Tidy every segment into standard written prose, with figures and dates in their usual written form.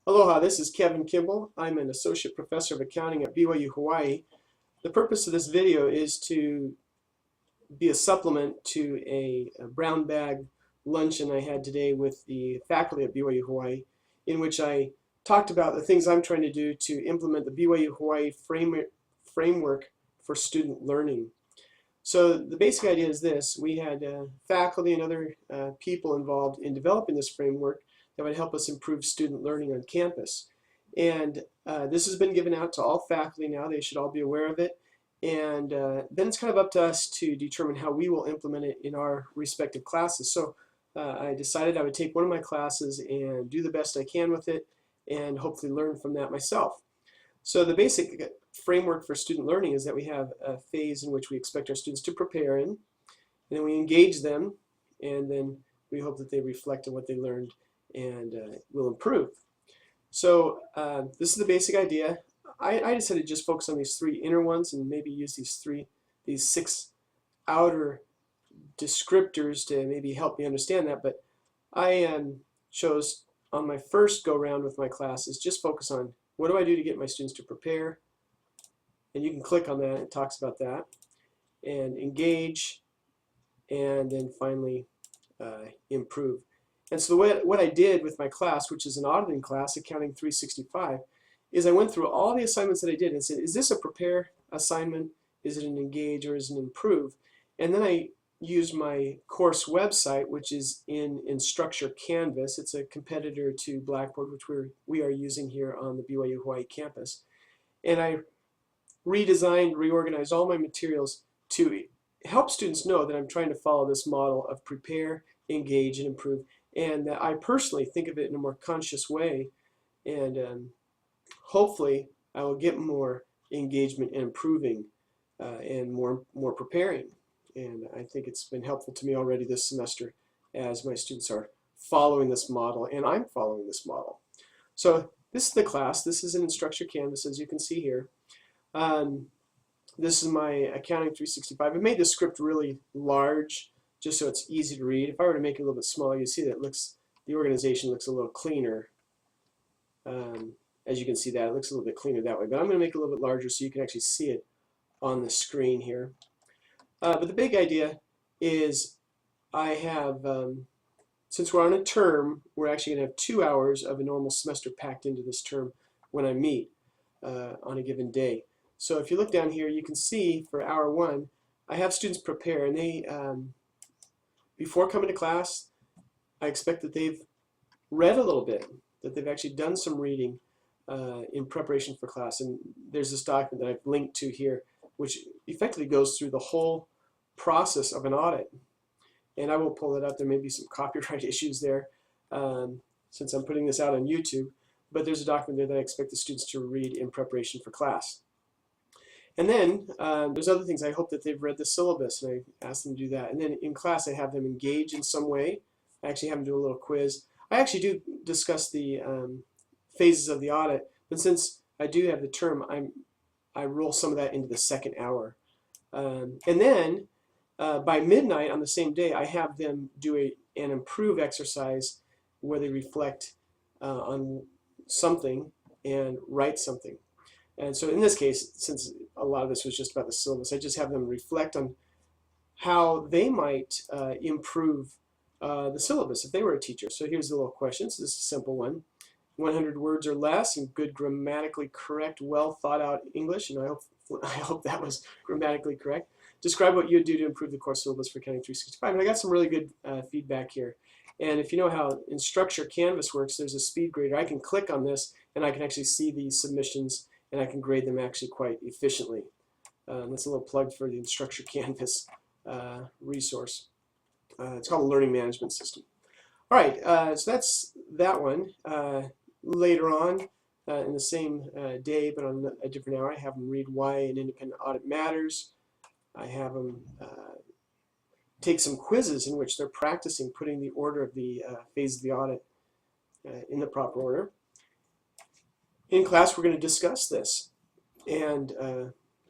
Aloha, this is Kevin Kimball. I'm an Associate Professor of Accounting at BYU-Hawaii. The purpose of this video is to be a supplement to a brown bag luncheon I had today with the faculty at BYU-Hawaii, in which I talked about the things I'm trying to do to implement the BYU-Hawaii framework for student learning. So the basic idea is this: we had faculty and other people involved in developing this framework that would help us improve student learning on campus. And this has been given out to all faculty now. They should all be aware of it. And then it's kind of up to us to determine how we will implement it in our respective classes. So I decided I would take one of my classes and do the best I can with it and hopefully learn from that myself. So the basic framework for student learning is that we have a phase in which we expect our students to prepare in, and then we engage them, and then we hope that they reflect on what they learned and will improve. So this is the basic idea. I decided to just focus on these three inner ones and maybe use these six outer descriptors to maybe help me understand that. But I chose on my first go round with my classes just focus on what do I do to get my students to prepare, and you can click on that. It talks about that, and engage, and then finally improve. And so what I did with my class, which is an auditing class, Accounting 365, is I went through all the assignments that I did and said, is this a prepare assignment? Is it an engage, or is it an improve? And then I used my course website, which is in Instructure Canvas. It's a competitor to Blackboard, which we are using here on the BYU-Hawaii campus. And I redesigned, reorganized all my materials to help students know that I'm trying to follow this model of prepare, engage, and improve. And that I personally think of it in a more conscious way, and hopefully I will get more engagement and improving and more preparing. And I think it's been helpful to me already this semester as my students are following this model and I'm following this model. So this is the class. This is an Instructure Canvas, as you can see here. This is my Accounting 365. I made this script really large just so it's easy to read. If I were to make it a little bit smaller, you see that the organization looks a little cleaner. As you can see that, it looks a little bit cleaner that way. But I'm going to make it a little bit larger so you can actually see it on the screen here. But the big idea is I have, since we're on a term, we're actually going to have 2 hours of a normal semester packed into this term when I meet on a given day. So if you look down here, you can see for hour 1, I have students prepare, and they, before coming to class, I expect that they've read a little bit, that they've actually done some reading in preparation for class. And there's this document that I've linked to here, which effectively goes through the whole process of an audit. And I will pull it up. There may be some copyright issues there since I'm putting this out on YouTube. But there's a document there that I expect the students to read in preparation for class. And then there's other things. I hope that they've read the syllabus, and I ask them to do that. And then in class, I have them engage in some way. I actually have them do a little quiz. I actually do discuss the phases of the audit, but since I do have the term, I roll some of that into the second hour. And then by midnight on the same day, I have them do an improve exercise where they reflect on something and write something. And so in this case, since a lot of this was just about the syllabus, I just have them reflect on how they might improve the syllabus if they were a teacher. So here's the little questions. This is a simple one. 100 words or less in good grammatically correct, well thought out English, and I hope that was grammatically correct. Describe what you would do to improve the course syllabus for Accounting 365. And I got some really good feedback here. And if you know how Instructure Canvas works, there's a speed grader. I can click on this and I can actually see these submissions, and I can grade them actually quite efficiently. That's a little plug for the Instructure Canvas resource. It's called a learning management system. All right, so that's that one. Later on in the same day, but on a different hour, I have them read why an independent audit matters. I have them take some quizzes in which they're practicing putting the order of the phase of the audit in the proper order. In class, we're going to discuss this, and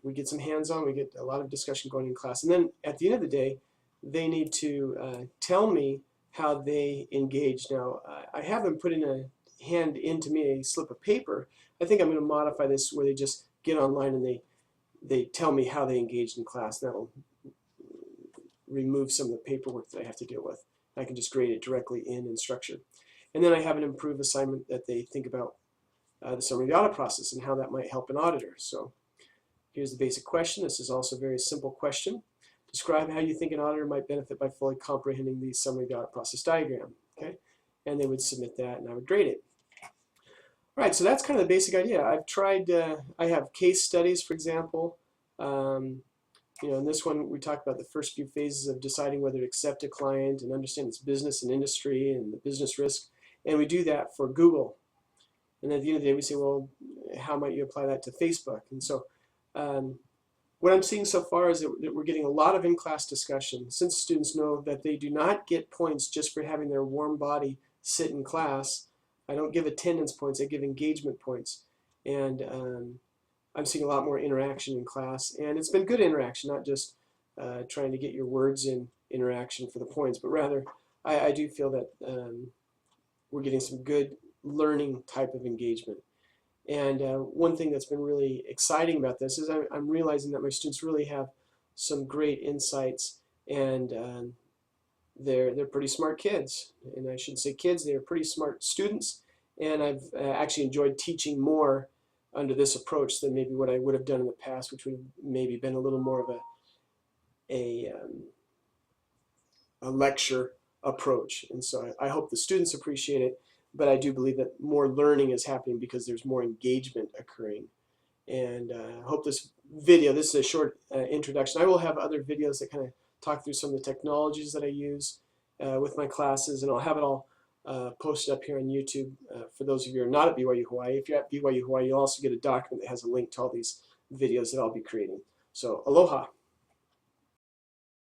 we get some hands-on, we get a lot of discussion going in class, and then at the end of the day, they need to tell me how they engage. Now, I have them put in a hand in to me a slip of paper. I think I'm going to modify this where they just get online and they tell me how they engaged in class. That'll remove some of the paperwork that I have to deal with. I can just grade it directly in Instructure. And then I have an improved assignment that they think about the summary of the audit process and how that might help an auditor. So here's the basic question. This is also a very simple question. Describe how you think an auditor might benefit by fully comprehending the summary of the audit process diagram. Okay, and they would submit that and I would grade it. All right, so that's kind of the basic idea. I've tried, I have case studies, for example. You know, in this one, we talk about the first few phases of deciding whether to accept a client and understand its business and industry and the business risk. And we do that for Google. And at the end of the day, we say, well, how might you apply that to Facebook? And so what I'm seeing so far is that we're getting a lot of in-class discussion. Since students know that they do not get points just for having their warm body sit in class, I don't give attendance points, I give engagement points. And I'm seeing a lot more interaction in class, and it's been good interaction, not just trying to get your words in interaction for the points, but rather I do feel that we're getting some good learning type of engagement. And one thing that's been really exciting about this is I'm realizing that my students really have some great insights, and they're pretty smart kids. And I shouldn't say kids, they're pretty smart students, and I've actually enjoyed teaching more under this approach than maybe what I would have done in the past, which would have maybe been a little more of a lecture approach. And so I hope the students appreciate it, but I do believe that more learning is happening because there's more engagement occurring. And I hope this video, this is a short introduction. I will have other videos that kind of talk through some of the technologies that I use with my classes, and I'll have it all posted up here on YouTube for those of you who are not at BYU-Hawaii. If you're at BYU-Hawaii, you'll also get a document that has a link to all these videos that I'll be creating. So aloha.